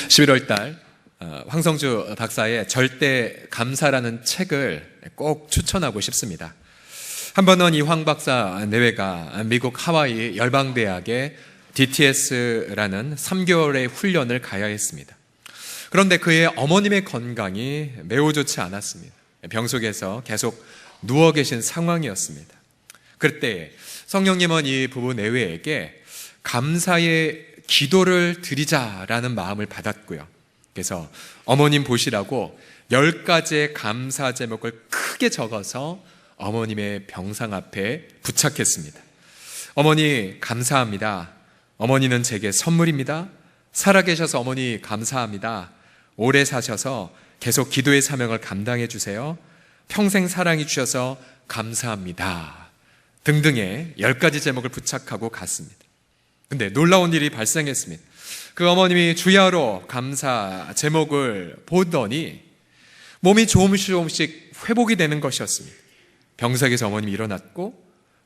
11월 달 황성주 박사의 절대 감사라는 책을 꼭 추천하고 싶습니다. 한 번은 이 황 박사 내외가 미국 하와이 열방대학의 DTS라는 3개월의 훈련을 가야 했습니다. 그런데 그의 어머님의 건강이 매우 좋지 않았습니다. 병속에서 계속 누워 계신 상황이었습니다. 그때 성령님은 이 부부 내외에게 감사의 기도를 드리자라는 마음을 받았고요. 그래서 어머님 보시라고 10가지의 감사 제목을 크게 적어서 어머님의 병상 앞에 부착했습니다. 어머니 감사합니다. 어머니는 제게 선물입니다. 살아계셔서 어머니 감사합니다. 오래 사셔서 계속 기도의 사명을 감당해 주세요. 평생 사랑해 주셔서 감사합니다. 등등의 10가지 제목을 부착하고 갔습니다. 근데 놀라운 일이 발생했습니다. 그 어머님이 주야로 감사 제목을 보더니 몸이 조금씩 회복이 되는 것이었습니다. 병석에서 어머님이 일어났고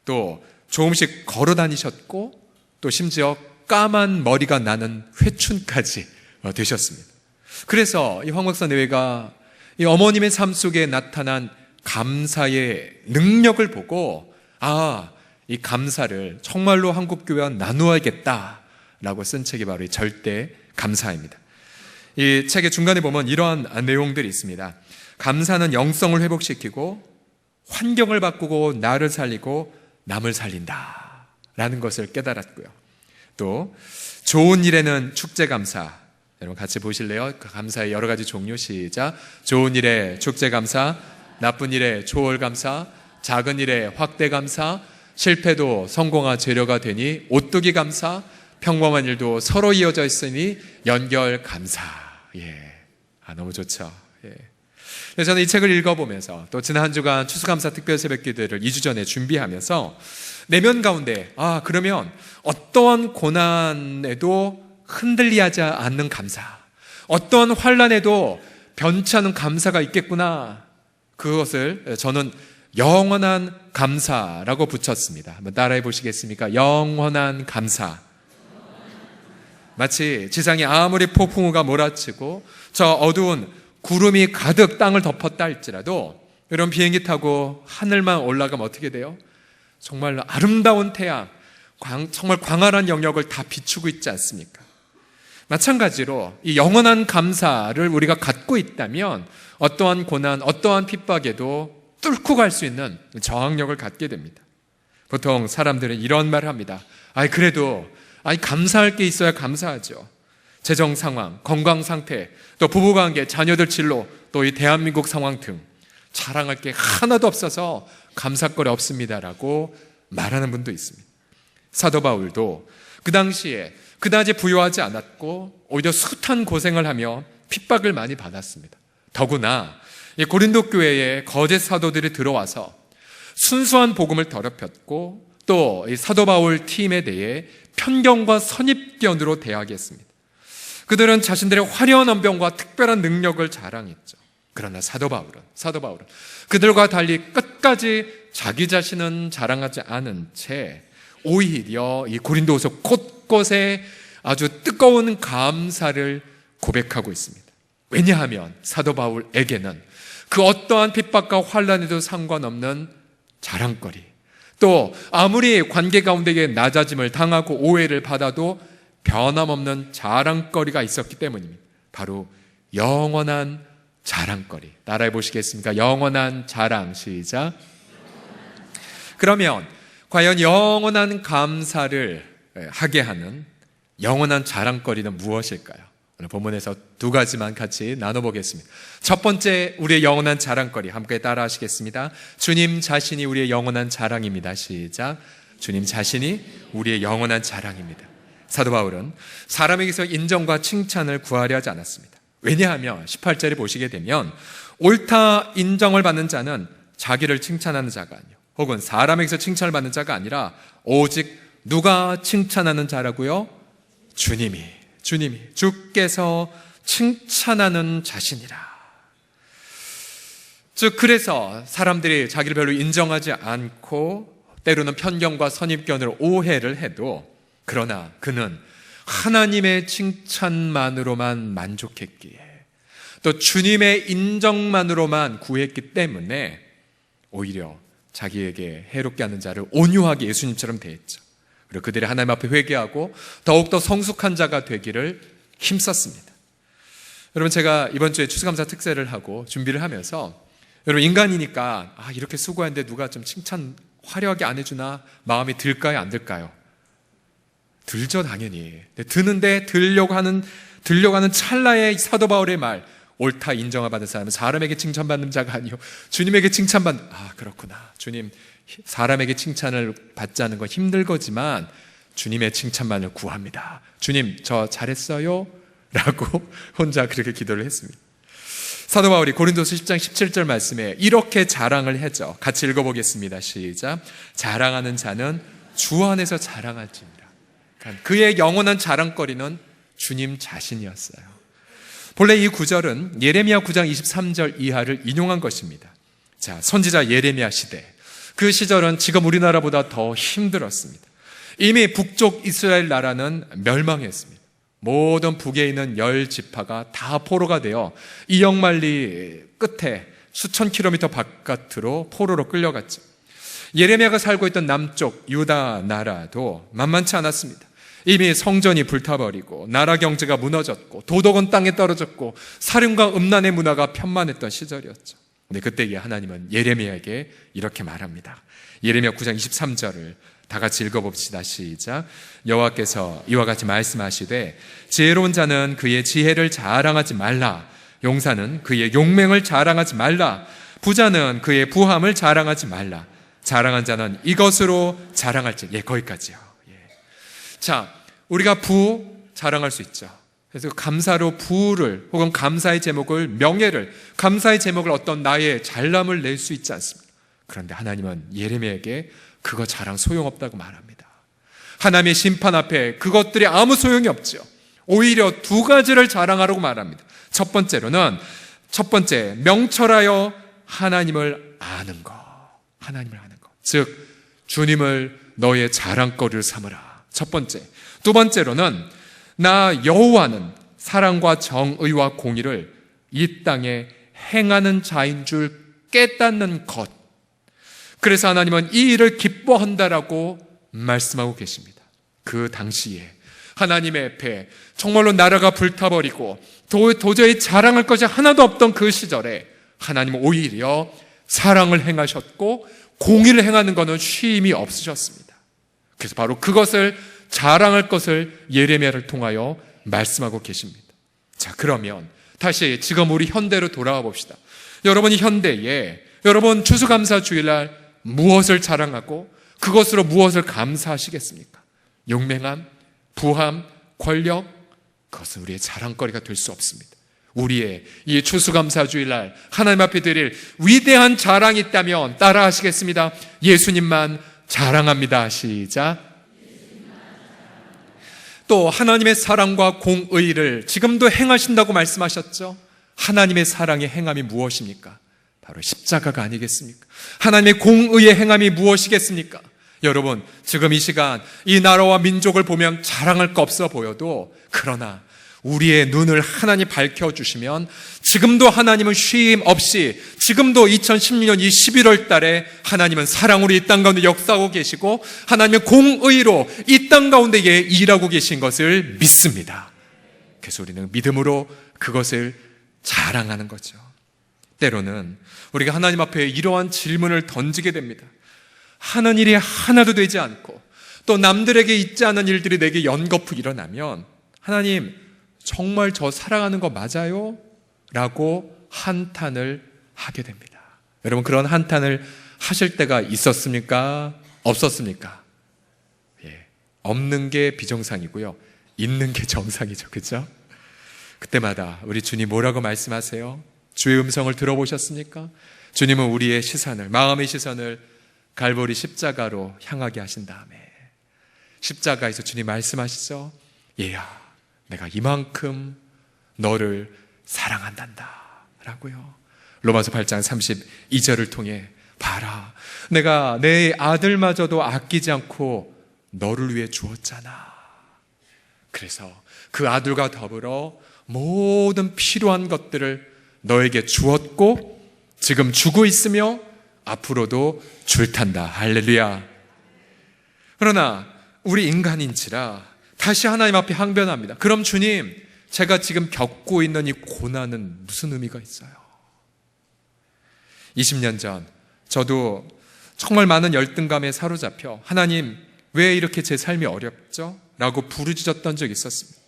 또 조금씩 걸어 다니셨고 또 심지어 까만 머리가 나는 회춘까지 되셨습니다. 그래서 이 황 박사 내외가 이 어머님의 삶 속에 나타난 감사의 능력을 보고 이 감사를 정말로 한국교회와 나누어야겠다라고 쓴 책이 바로 이 절대 감사입니다. 이 책의 중간에 보면 이러한 내용들이 있습니다. 감사는 영성을 회복시키고 환경을 바꾸고 나를 살리고 남을 살린다 라는 것을 깨달았고요. 또 좋은 일에는 축제감사, 여러분 같이 보실래요? 그 감사의 여러 가지 종류. 시작. 좋은 일에 축제감사, 나쁜 일에 초월감사, 작은 일에 확대감사, 실패도 성공한 재료가 되니 오뚜기 감사, 평범한 일도 서로 이어져 있으니 연결감사. 너무 좋죠. 그래서 저는 이 책을 읽어보면서 또 지난 한 주간 추수감사 특별 새벽기도를 2주 전에 준비하면서 내면 가운데 그러면 어떠한 고난에도 흔들리지 않는 감사, 어떠한 환난에도 변치 않은 감사가 있겠구나. 그것을 저는 영원한 감사라고 붙였습니다. 한번 따라해 보시겠습니까? 영원한 감사. 마치 지상에 아무리 폭풍우가 몰아치고 저 어두운 구름이 가득 땅을 덮었다 할지라도 이런 비행기 타고 하늘만 올라가면 어떻게 돼요? 정말 아름다운 태양, 정말 광활한 영역을 다 비추고 있지 않습니까? 마찬가지로 이 영원한 감사를 우리가 갖고 있다면 어떠한 고난, 어떠한 핍박에도 뚫고 갈 수 있는 저항력을 갖게 됩니다. 보통 사람들은 이런 말을 합니다. 그래도 감사할 게 있어야 감사하죠. 재정 상황, 건강 상태, 또 부부관계, 자녀들 진로, 또 이 대한민국 상황 등 자랑할 게 하나도 없어서 감사거리 없습니다라고 말하는 분도 있습니다. 사도 바울도 그 당시에 그다지 부유하지 않았고 오히려 숱한 고생을 하며 핍박을 많이 받았습니다. 더구나 이 고린도 교회에 거짓 사도들이 들어와서 순수한 복음을 더럽혔고 또 이 사도 바울 팀에 대해 편견과 선입견으로 대하겠습니다. 그들은 자신들의 화려한 언변과 특별한 능력을 자랑했죠. 그러나 사도 바울은 그들과 달리 끝까지 자기 자신은 자랑하지 않은 채 오히려 이 고린도후서 곳곳에 아주 뜨거운 감사를 고백하고 있습니다. 왜냐하면 사도 바울에게는 그 어떠한 핍박과 환난에도 상관없는 자랑거리, 또 아무리 관계 가운데에 낮아짐을 당하고 오해를 받아도 변함없는 자랑거리가 있었기 때문입니다. 바로 영원한 자랑거리. 따라해 보시겠습니까? 영원한 자랑. 시작. 그러면 과연 영원한 감사를 하게 하는 영원한 자랑거리는 무엇일까요? 오늘 본문에서 2가지만 같이 나눠보겠습니다. 첫 번째, 우리의 영원한 자랑거리 함께 따라 하시겠습니다. 주님 자신이 우리의 영원한 자랑입니다. 시작. 주님 자신이 우리의 영원한 자랑입니다. 사도 바울은 사람에게서 인정과 칭찬을 구하려 하지 않았습니다. 왜냐하면 18절에 보시게 되면 옳다 인정을 받는 자는 자기를 칭찬하는 자가 아니요 혹은 사람에게서 칭찬을 받는 자가 아니라 오직 누가 칭찬하는 자라고요? 주님이 주께서 칭찬하는 자신이라. 즉 그래서 사람들이 자기를 별로 인정하지 않고 때로는 편견과 선입견으로 오해를 해도 그러나 그는 하나님의 칭찬만으로만 만족했기에, 또 주님의 인정만으로만 구했기 때문에 오히려 자기에게 해롭게 하는 자를 온유하게 예수님처럼 대했죠. 그리고 그들이 하나님 앞에 회개하고 더욱더 성숙한 자가 되기를 힘썼습니다. 여러분, 제가 이번 주에 추수감사 특세를 하고 준비를 하면서, 여러분, 인간이니까 이렇게 수고했는데 누가 좀 칭찬 화려하게 안 해주나 마음이 들까요, 안 들까요? 들죠, 당연히. 드는데 들려고 하는 찰나의 사도 바울의 말, 옳다 인정받는 사람은 사람에게 칭찬받는 자가 아니요 주님에게 칭찬받는. 그렇구나. 주님, 사람에게 칭찬을 받지 않는 건 힘들 거지만 주님의 칭찬만을 구합니다. 주님, 저 잘했어요? 라고 혼자 그렇게 기도를 했습니다. 사도 바울이 고린도서 10장 17절 말씀에 이렇게 자랑을 하죠. 같이 읽어보겠습니다. 시작. 자랑하는 자는 주 안에서 자랑할지니라. 그의 영원한 자랑거리는 주님 자신이었어요. 본래 이 구절은 예레미야 9장 23절 이하를 인용한 것입니다. 자, 선지자 예레미야 시대, 그 시절은 지금 우리나라보다 더 힘들었습니다. 이미 북쪽 이스라엘 나라는 멸망했습니다. 모든 북에 있는 10지파가 다 포로가 되어 이역만리 끝에 수천 킬로미터 바깥으로 포로로 끌려갔죠. 예레미야가 살고 있던 남쪽 유다 나라도 만만치 않았습니다. 이미 성전이 불타버리고 나라 경제가 무너졌고 도덕은 땅에 떨어졌고 살인과 음란의 문화가 편만했던 시절이었죠. 근데 그때 하나님은 예레미야에게 이렇게 말합니다. 예레미야 9장 23절을 다 같이 읽어봅시다. 시작. 여호와께서 이와 같이 말씀하시되 지혜로운 자는 그의 지혜를 자랑하지 말라. 용사는 그의 용맹을 자랑하지 말라. 부자는 그의 부함을 자랑하지 말라. 자랑한 자는 이것으로 자랑할지. 거기까지요. 자, 우리가 부 자랑할 수 있죠. 그래서 감사로 부를, 혹은 감사의 제목을, 명예를, 감사의 제목을 어떤 나의 잘남을 낼 수 있지 않습니다. 그런데 하나님은 예레미야에게 그거 자랑 소용없다고 말합니다. 하나님의 심판 앞에 그것들이 아무 소용이 없죠. 오히려 두 가지를 자랑하라고 말합니다. 첫 번째, 명철하여 하나님을 아는 것. 하나님을 아는 것. 즉, 주님을 너의 자랑거리를 삼으라. 첫 번째. 두 번째로는 나 여호와는 사랑과 정의와 공의를 이 땅에 행하는 자인 줄 깨닫는 것. 그래서 하나님은 이 일을 기뻐한다라고 말씀하고 계십니다. 그 당시에 하나님의 앞에 정말로 나라가 불타버리고 도저히 자랑할 것이 하나도 없던 그 시절에 하나님은 오히려 사랑을 행하셨고 공의를 행하는 것은 쉼이 없으셨습니다. 그래서 바로 그것을 자랑할 것을 예레미야를 통하여 말씀하고 계십니다. 자, 그러면 다시 지금 우리 현대로 돌아와 봅시다. 여러분이 현대에, 여러분 추수감사 주일날 무엇을 자랑하고 그것으로 무엇을 감사하시겠습니까? 용맹함, 부함, 권력, 그것은 우리의 자랑거리가 될 수 없습니다. 우리의 이 추수감사 주일날 하나님 앞에 드릴 위대한 자랑이 있다면 따라 하시겠습니다. 예수님만 자랑합니다. 시작. 또 하나님의 사랑과 공의를 지금도 행하신다고 말씀하셨죠. 하나님의 사랑의 행함이 무엇입니까? 바로 십자가가 아니겠습니까? 하나님의 공의의 행함이 무엇이겠습니까? 여러분, 지금 이 시간 이 나라와 민족을 보면 자랑할 거 없어 보여도, 그러나 우리의 눈을 하나님 밝혀주시면 지금도 하나님은 쉼 없이, 지금도 2016년 이 11월 달에 하나님은 사랑으로 이 땅 가운데 역사하고 계시고 하나님의 공의로 이 땅 가운데 일하고 계신 것을 믿습니다. 그래서 우리는 믿음으로 그것을 자랑하는 거죠. 때로는 우리가 하나님 앞에 이러한 질문을 던지게 됩니다. 하는 일이 하나도 되지 않고 또 남들에게 있지 않은 일들이 내게 연거푸 일어나면, 하나님 정말 저 사랑하는 거 맞아요? 라고 한탄을 하게 됩니다. 여러분, 그런 한탄을 하실 때가 있었습니까? 없었습니까? 없는 게 비정상이고요, 있는 게 정상이죠. 그렇죠? 그때마다 우리 주님 뭐라고 말씀하세요? 주의 음성을 들어보셨습니까? 주님은 우리의 시선을, 마음의 시선을 갈보리 십자가로 향하게 하신 다음에 십자가에서 주님 말씀하시죠. 얘야, 내가 이만큼 너를 사랑한단다 라고요. 로마서 8장 32절을 통해 봐라, 내가 내 아들마저도 아끼지 않고 너를 위해 주었잖아. 그래서 그 아들과 더불어 모든 필요한 것들을 너에게 주었고 지금 주고 있으며 앞으로도 줄 텐다. 할렐루야. 그러나 우리 인간인지라 다시 하나님 앞에 항변합니다. 그럼 주님, 제가 지금 겪고 있는 이 고난은 무슨 의미가 있어요? 20년 전 저도 정말 많은 열등감에 사로잡혀 하나님, 왜 이렇게 제 삶이 어렵죠? 라고 부르짖었던 적이 있었습니다.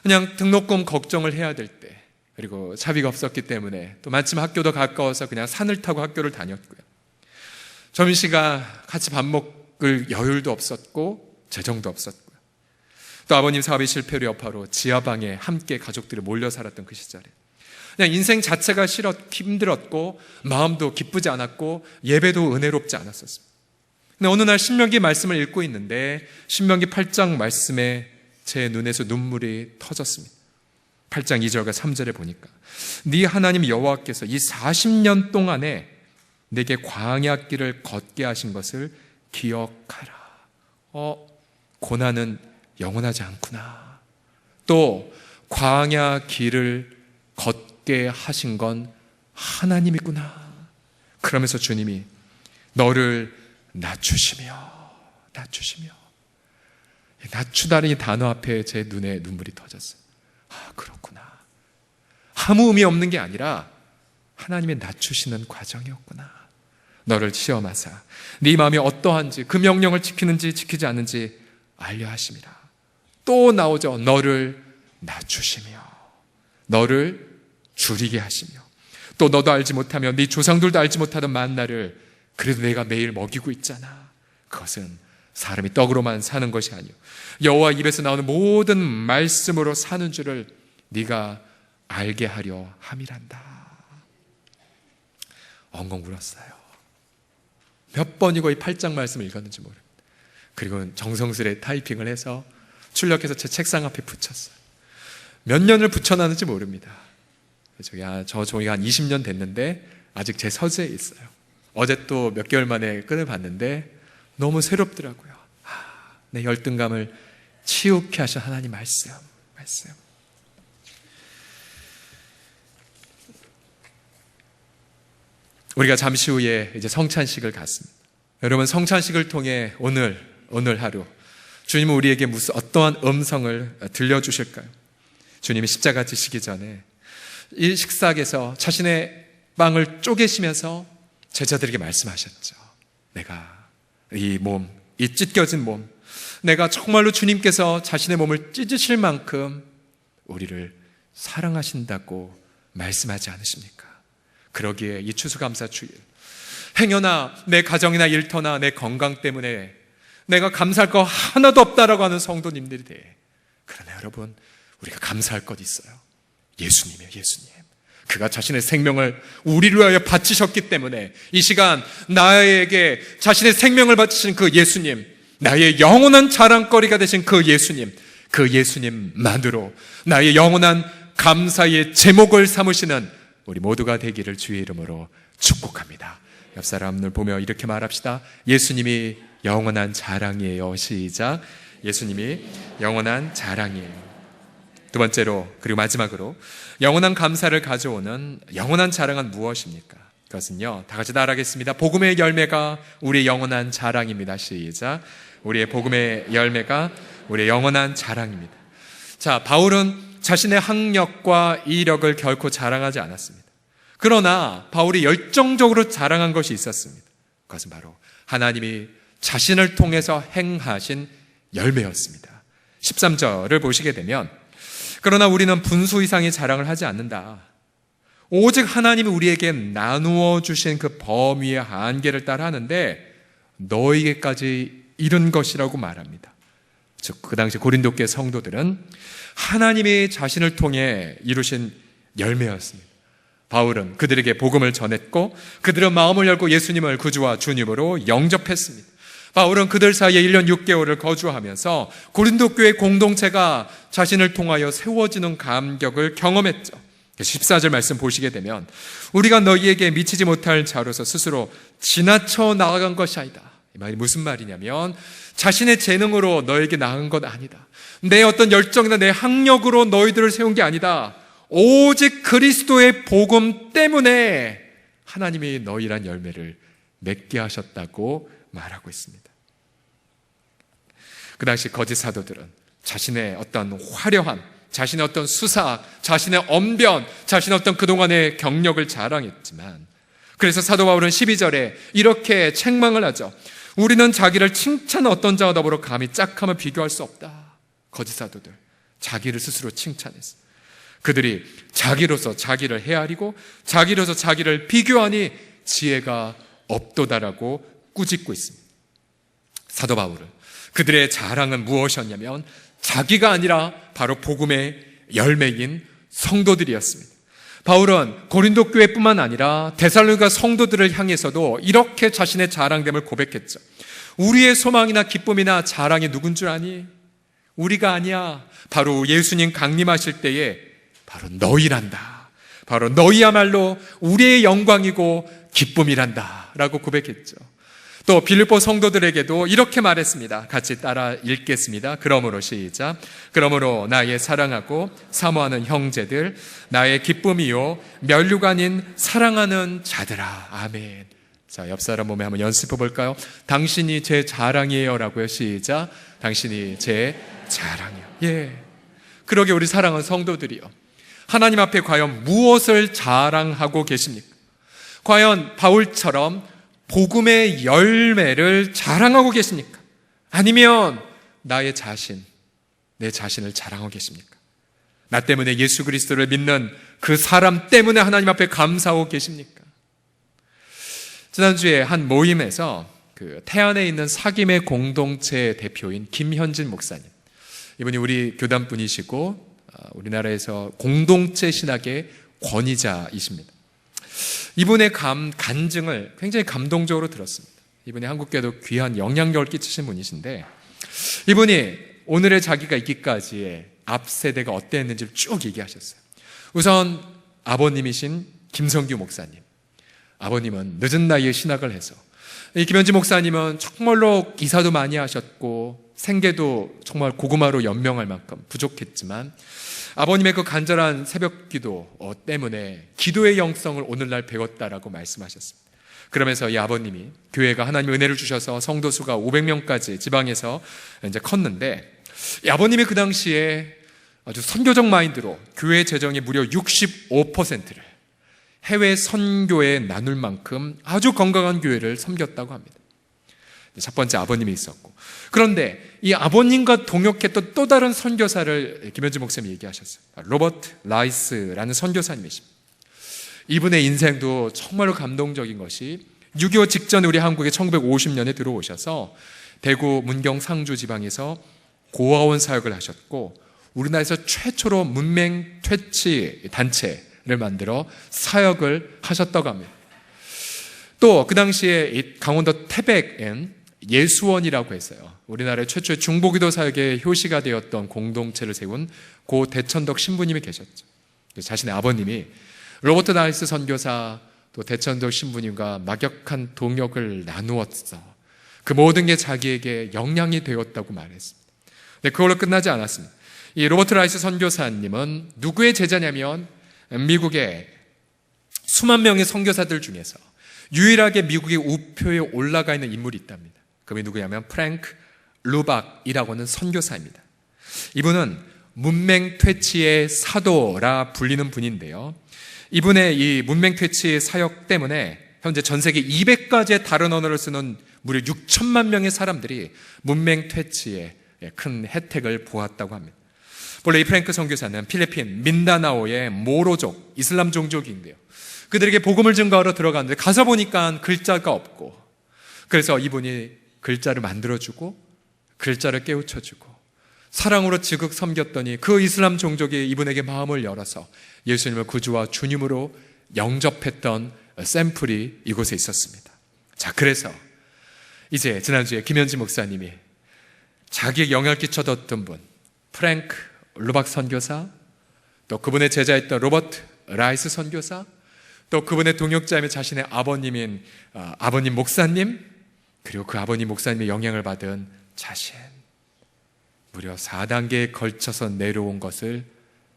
그냥 등록금 걱정을 해야 될 때, 그리고 차비가 없었기 때문에 또 마침 학교도 가까워서 그냥 산을 타고 학교를 다녔고요. 점심시간 같이 밥 먹을 여유도 없었고 재정도 없었고요. 또 아버님 사업이 실패로 여파로 지하방에 함께 가족들이 몰려 살았던 그 시절에 그냥 인생 자체가 힘들었고 마음도 기쁘지 않았고 예배도 은혜롭지 않았었습니다. 근데 어느 날 신명기 말씀을 읽고 있는데 신명기 8장 말씀에 제 눈에서 눈물이 터졌습니다. 8장 2절과 3절에 보니까 네 하나님 여호와께서 이 40년 동안에 내게 광야 길을 걷게 하신 것을 기억하라. 고난은 영원하지 않구나. 또 광야 길을 걷게 하신 건 하나님이구나. 그러면서 주님이 너를 낮추시며 낮추다는 이 단어 앞에 제 눈에 눈물이 터졌어요. 그렇구나. 아무 의미 없는 게 아니라 하나님의 낮추시는 과정이었구나. 너를 시험하사 네 마음이 어떠한지 그 명령을 지키는지 지키지 않는지 알려 하심이라. 또 나오죠. 너를 낮추시며 너를 줄이게 하시며 또 너도 알지 못하며 네 조상들도 알지 못하던 만나를 그래도 내가 매일 먹이고 있잖아. 그것은 사람이 떡으로만 사는 것이 아니요 여호와 입에서 나오는 모든 말씀으로 사는 줄을 네가 알게 하려 함이란다. 엉엉 울었어요. 몇 번이고 이 8장 말씀을 읽었는지 모릅니다. 그리고 정성스레 타이핑을 해서 출력해서 제 책상 앞에 붙였어요. 몇 년을 붙여놨는지 모릅니다. 저 종이가 한 20년 됐는데 아직 제 서재에 있어요. 어제 또 몇 개월 만에 꺼내봤는데 너무 새롭더라고요. 내 열등감을 치우게 하신 하나님 말씀. 우리가 잠시 후에 이제 성찬식을 갖습니다. 여러분, 성찬식을 통해 오늘 하루 주님은 우리에게 어떠한 음성을 들려주실까요? 주님이 십자가 지시기 전에 이 식사에서 자신의 빵을 쪼개시면서 제자들에게 말씀하셨죠. 내가 이 찢겨진 몸, 내가 정말로 주님께서 자신의 몸을 찢으실 만큼 우리를 사랑하신다고 말씀하지 않으십니까? 그러기에 이 추수감사주일 행여나 내 가정이나 일터나 내 건강 때문에 내가 감사할 거 하나도 없다라고 하는 성도님들이 돼. 그러나 여러분, 우리가 감사할 것 있어요. 예수님이에요. 예수님. 그가 자신의 생명을 우리를 위하여 바치셨기 때문에 이 시간 나에게 자신의 생명을 바치신 그 예수님, 나의 영원한 자랑거리가 되신 그 예수님만으로 나의 영원한 감사의 제목을 삼으시는 우리 모두가 되기를 주의 이름으로 축복합니다. 옆 사람을 보며 이렇게 말합시다. 예수님이 영원한 자랑이에요. 시작. 예수님이 영원한 자랑이에요. 두 번째로, 그리고 마지막으로 영원한 감사를 가져오는 영원한 자랑은 무엇입니까? 그것은요, 다 같이 따라하겠습니다. 복음의 열매가 우리의 영원한 자랑입니다. 시작. 우리의 복음의 열매가 우리의 영원한 자랑입니다. 자, 바울은 자신의 학력과 이력을 결코 자랑하지 않았습니다. 그러나 바울이 열정적으로 자랑한 것이 있었습니다. 그것은 바로 하나님이 자신을 통해서 행하신 열매였습니다. 13절을 보시게 되면, 그러나 우리는 분수 이상의 자랑을 하지 않는다. 오직 하나님이 우리에게 나누어 주신 그 범위의 한계를 따라 하는데 너에게까지 이른 것이라고 말합니다. 즉, 그 당시 고린도교회 성도들은 하나님이 자신을 통해 이루신 열매였습니다. 바울은 그들에게 복음을 전했고 그들은 마음을 열고 예수님을 구주와 주님으로 영접했습니다. 바울은 그들 사이에 1년 6개월을 거주하면서 고린도 교회 공동체가 자신을 통하여 세워지는 감격을 경험했죠. 14절 말씀 보시게 되면 우리가 너희에게 미치지 못할 자로서 스스로 지나쳐 나아간 것이 아니다. 이 말이 무슨 말이냐면 자신의 재능으로 너에게 낳은 것 아니다. 내 어떤 열정이나 내 학력으로 너희들을 세운 게 아니다. 오직 그리스도의 복음 때문에 하나님이 너희란 열매를 맺게 하셨다고 말하고 있습니다. 그 당시 거짓 사도들은 자신의 어떤 화려함, 자신의 어떤 수사, 자신의 언변, 자신의 어떤 그동안의 경력을 자랑했지만, 그래서 사도 바울은 12절에 이렇게 책망을 하죠. 우리는 자기를 칭찬한 어떤 자와 더불어 감히 짝함을 비교할 수 없다. 거짓 사도들 자기를 스스로 칭찬했어. 그들이 자기로서 자기를 헤아리고 자기로서 자기를 비교하니 지혜가 없도다라고 꾸짖고 있습니다. 사도 바울은 그들의 자랑은 무엇이었냐면 자기가 아니라 바로 복음의 열매인 성도들이었습니다. 바울은 고린도 교회뿐만 아니라 데살로니가 성도들을 향해서도 이렇게 자신의 자랑됨을 고백했죠. 우리의 소망이나 기쁨이나 자랑이 누군 줄 아니? 우리가 아니야. 바로 예수님 강림하실 때에 바로 너희란다. 바로 너희야말로 우리의 영광이고 기쁨이란다 라고 고백했죠. 또 빌립보 성도들에게도 이렇게 말했습니다. 같이 따라 읽겠습니다. 그러므로 시작. 그러므로 나의 사랑하고 사모하는 형제들, 나의 기쁨이요 면류가 아닌 사랑하는 자들아. 아멘. 자, 옆 사람 몸에 한번 연습해 볼까요? 당신이 제 자랑이에요 라고요. 시작. 당신이 제 자랑이요. 예. 그러게 우리 사랑하는 성도들이요, 하나님 앞에 과연 무엇을 자랑하고 계십니까? 과연 바울처럼 복음의 열매를 자랑하고 계십니까? 아니면 나의 자신, 내 자신을 자랑하고 계십니까? 나 때문에 예수 그리스도를 믿는 그 사람 때문에 하나님 앞에 감사하고 계십니까? 지난주에 한 모임에서 그 태안에 있는 사김의 공동체 대표인 김현진 목사님, 이분이 우리 교단 분이시고 우리나라에서 공동체 신학의 권위자이십니다. 이분의 간증을 굉장히 감동적으로 들었습니다. 이분이 한국교회도 귀한 영향력을 끼치신 분이신데, 이분이 오늘의 자기가 있기까지의 앞 세대가 어땠는지를 쭉 얘기하셨어요. 우선 아버님이신 김성규 목사님, 아버님은 늦은 나이에 신학을 해서, 이 김현지 목사님은 정말로 기사도 많이 하셨고 생계도 정말 고구마로 연명할 만큼 부족했지만 아버님의 그 간절한 새벽 기도 때문에 기도의 영성을 오늘날 배웠다라고 말씀하셨습니다. 그러면서 이 아버님이 교회가 하나님의 은혜를 주셔서 성도 수가 500명까지 지방에서 이제 컸는데, 이 아버님이 그 당시에 아주 선교적 마인드로 교회 재정의 무려 65%를 해외 선교에 나눌 만큼 아주 건강한 교회를 섬겼다고 합니다. 첫 번째 아버님이 있었고, 그런데 이 아버님과 동역했던 또 다른 선교사를 김현지 목사님이 얘기하셨어요. 로버트 라이스라는 선교사님이십니다. 이분의 인생도 정말로 감동적인 것이 6.25 직전에 우리 한국에 1950년에 들어오셔서 대구 문경 상주 지방에서 고아원 사역을 하셨고, 우리나라에서 최초로 문맹 퇴치 단체를 만들어 사역을 하셨다고 합니다. 또 그 당시에 강원도 태백엔 예수원이라고 했어요. 우리나라의 최초의 중보기도 사역의 효시가 되었던 공동체를 세운 고 대천덕 신부님이 계셨죠. 자신의 아버님이 로버트 나이스 선교사 또 대천덕 신부님과 막역한 동역을 나누었어. 그 모든 게 자기에게 영향이 되었다고 말했습니다. 근데 그걸로 끝나지 않았습니다. 이 로버트 나이스 선교사님은 누구의 제자냐면 미국의 수만 명의 선교사들 중에서 유일하게 미국의 우표에 올라가 있는 인물이 있답니다. 그분이 누구냐면 프랭크 루박이라고 하는 선교사입니다. 이분은 문맹퇴치의 사도라 불리는 분인데요, 이분의 이 문맹퇴치 사역 때문에 현재 전 세계 200가지의 다른 언어를 쓰는 무려 6천만 명의 사람들이 문맹퇴치의 큰 혜택을 보았다고 합니다. 본래 이 프랭크 선교사는 필리핀 민다나오의 모로족 이슬람 종족인데요, 그들에게 복음을 증거하러 들어갔는데 가서 보니까 글자가 없고, 그래서 이분이 글자를 만들어주고 글자를 깨우쳐주고 사랑으로 지극 섬겼더니 그 이슬람 종족이 이분에게 마음을 열어서 예수님을 구주와 주님으로 영접했던 샘플이 이곳에 있었습니다. 자, 그래서 이제 지난주에 김현지 목사님이 자기에게 영향을 끼쳐줬던 분 프랭크 루박 선교사, 또 그분의 제자였던 로버트 라이스 선교사, 또 그분의 동역자이며 자신의 아버님인 아버님 목사님, 그리고 그 아버님 목사님의 영향을 받은 자신, 무려 4단계에 걸쳐서 내려온 것을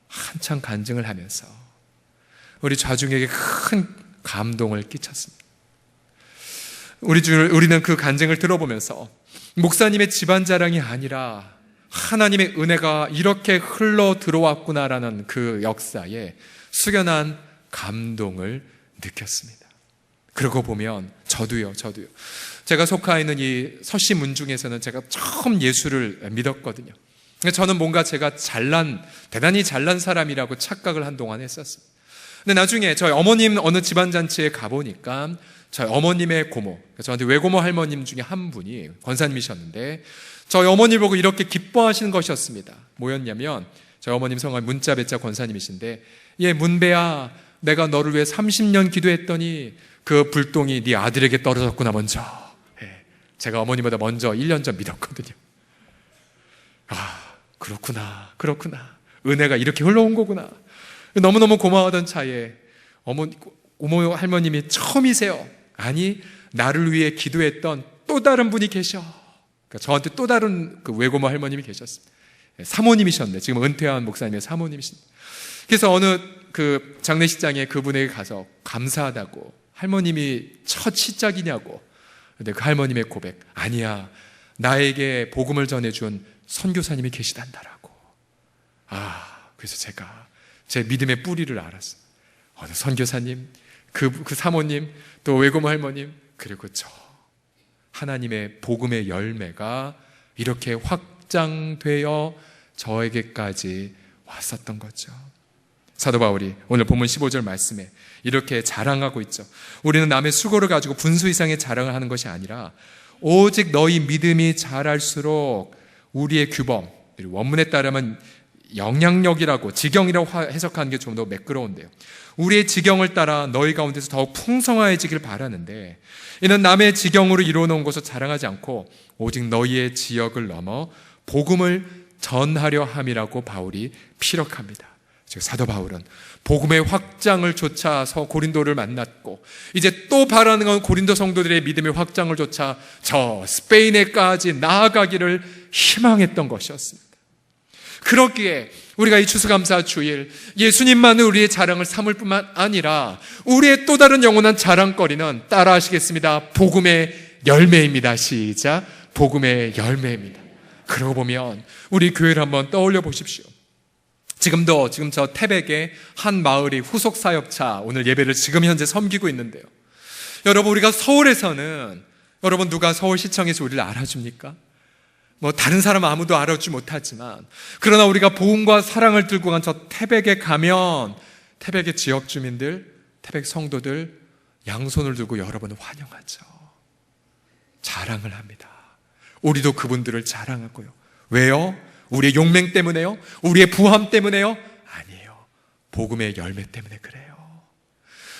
한참 간증을 하면서 우리 좌중에게 큰 감동을 끼쳤습니다. 우리는 그 간증을 들어보면서 목사님의 집안 자랑이 아니라 하나님의 은혜가 이렇게 흘러 들어왔구나라는 그 역사에 숙연한 감동을 느꼈습니다. 그러고 보면 저도요. 제가 속하 있는 이 서시문중에서는 제가 처음 예수를 믿었거든요. 저는 뭔가 제가 대단히 잘난 사람이라고 착각을 한동안 했었어요. 근데 나중에 저희 어머님 어느 집안잔치에 가보니까 저희 어머님의 고모, 저한테 외고모 할머님 중에 한 분이 권사님이셨는데 저희 어머니 보고 이렇게 기뻐하시는 것이었습니다. 뭐였냐면 저희 어머님 성함이 문자배자 권사님이신데, 문배야, 내가 너를 위해 30년 기도했더니 그 불똥이 네 아들에게 떨어졌구나 먼저. 제가 어머니보다 먼저 1년 전 믿었거든요. 그렇구나. 은혜가 이렇게 흘러온 거구나. 너무너무 고마워하던 차에 어머 할머님이 처음이세요. 아니, 나를 위해 기도했던 또 다른 분이 계셔. 그러니까 저한테 또 다른 그 외고모 할머님이 계셨습니다. 사모님이셨네. 지금 은퇴한 목사님의 사모님이십니다. 그래서 어느 그 장례식장에 그분에게 가서 감사하다고, 할머님이 첫 시작이냐고. 근데 그 할머님의 고백, 아니야, 나에게 복음을 전해준 선교사님이 계시단다라고. 그래서 제가 제 믿음의 뿌리를 알았어요. 어느 선교사님, 그 사모님, 또 외고모 할머님, 그리고 저 하나님의 복음의 열매가 이렇게 확장되어 저에게까지 왔었던 거죠. 사도 바울이 오늘 본문 15절 말씀에 이렇게 자랑하고 있죠. 우리는 남의 수고를 가지고 분수 이상의 자랑을 하는 것이 아니라 오직 너희 믿음이 자랄수록 우리의 규범, 원문에 따르면 영향력이라고, 지경이라고 해석하는 게 좀 더 매끄러운데요. 우리의 지경을 따라 너희 가운데서 더욱 풍성해지길 바라는데, 이는 남의 지경으로 이루어놓은 것을 자랑하지 않고 오직 너희의 지역을 넘어 복음을 전하려 함이라고 바울이 피력합니다. 즉 사도 바울은 복음의 확장을 좇아서 고린도를 만났고, 이제 또 바라는 건 고린도 성도들의 믿음의 확장을 좇아 저 스페인에까지 나아가기를 희망했던 것이었습니다. 그렇기에 우리가 이 추수감사 주일 예수님만을 우리의 자랑을 삼을 뿐만 아니라 우리의 또 다른 영원한 자랑거리는, 따라 하시겠습니다, 복음의 열매입니다. 시작. 복음의 열매입니다. 그러고 보면 우리 교회를 한번 떠올려 보십시오. 지금 저 태백의 한 마을이 후속 사역차 오늘 예배를 지금 현재 섬기고 있는데요. 여러분, 우리가 서울에서는, 여러분 누가 서울시청에서 우리를 알아줍니까? 다른 사람 아무도 알아주지 못하지만, 그러나 우리가 복음과 사랑을 들고 간 저 태백에 가면 태백의 지역 주민들, 태백 성도들 양손을 들고 여러분을 환영하죠. 자랑을 합니다. 우리도 그분들을 자랑하고요. 왜요? 우리의 용맹 때문에요? 우리의 부함 때문에요? 아니에요. 복음의 열매 때문에 그래요.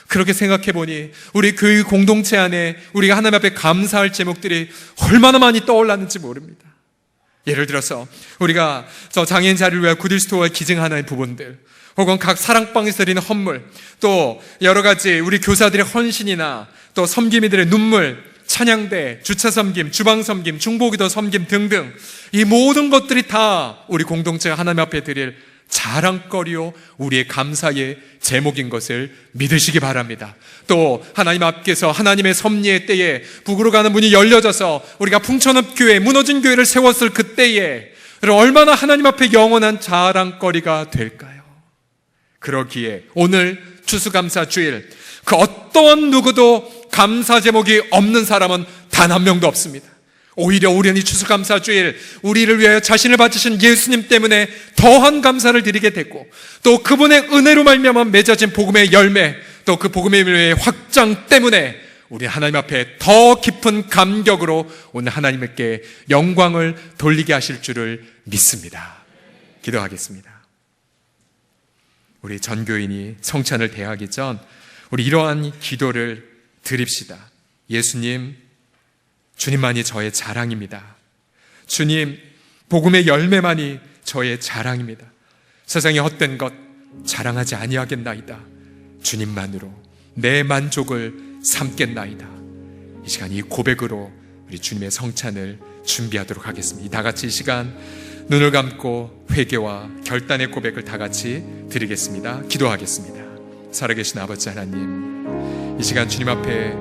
그렇게 생각해 보니 우리 교회 공동체 안에 우리가 하나님 앞에 감사할 제목들이 얼마나 많이 떠올랐는지 모릅니다. 예를 들어서 우리가 저 장애인 자리를 위해 구딜스토어에 기증하는 부분들, 혹은 각 사랑방에서 드리는 헌물, 또 여러 가지 우리 교사들의 헌신이나 또 섬김이들의 눈물, 찬양대, 주차 섬김, 주방 섬김, 중보기도 섬김 등등, 이 모든 것들이 다 우리 공동체가 하나님 앞에 드릴 자랑거리요 우리의 감사의 제목인 것을 믿으시기 바랍니다. 또 하나님 앞에서 하나님의 섭리의 때에 북으로 가는 문이 열려져서 우리가 풍천읍 교회, 무너진 교회를 세웠을 그때에 얼마나 하나님 앞에 영원한 자랑거리가 될까요? 그러기에 오늘 추수감사 주일, 그 어떠한 누구도 감사 제목이 없는 사람은 단 한 명도 없습니다. 오히려 우리는 이 추수감사 주일, 우리를 위하여 자신을 바치신 예수님 때문에 더한 감사를 드리게 되고, 또 그분의 은혜로 말미암아 맺어진 복음의 열매, 또 그 복음의 열매의 확장 때문에 우리 하나님 앞에 더 깊은 감격으로 오늘 하나님께 영광을 돌리게 하실 줄을 믿습니다. 기도하겠습니다. 우리 전교인이 성찬을 대하기 전 우리 이러한 기도를 드립시다. 예수님, 주님만이 저의 자랑입니다. 주님, 복음의 열매만이 저의 자랑입니다. 세상의 헛된 것 자랑하지 아니하겠나이다. 주님만으로 내 만족을 삼겠나이다. 이 시간 이 고백으로 우리 주님의 성찬을 준비하도록 하겠습니다. 다 같이 이 시간 눈을 감고 회개와 결단의 고백을 다 같이 드리겠습니다. 기도하겠습니다. 살아계신 아버지 하나님, 이 시간 주님 앞에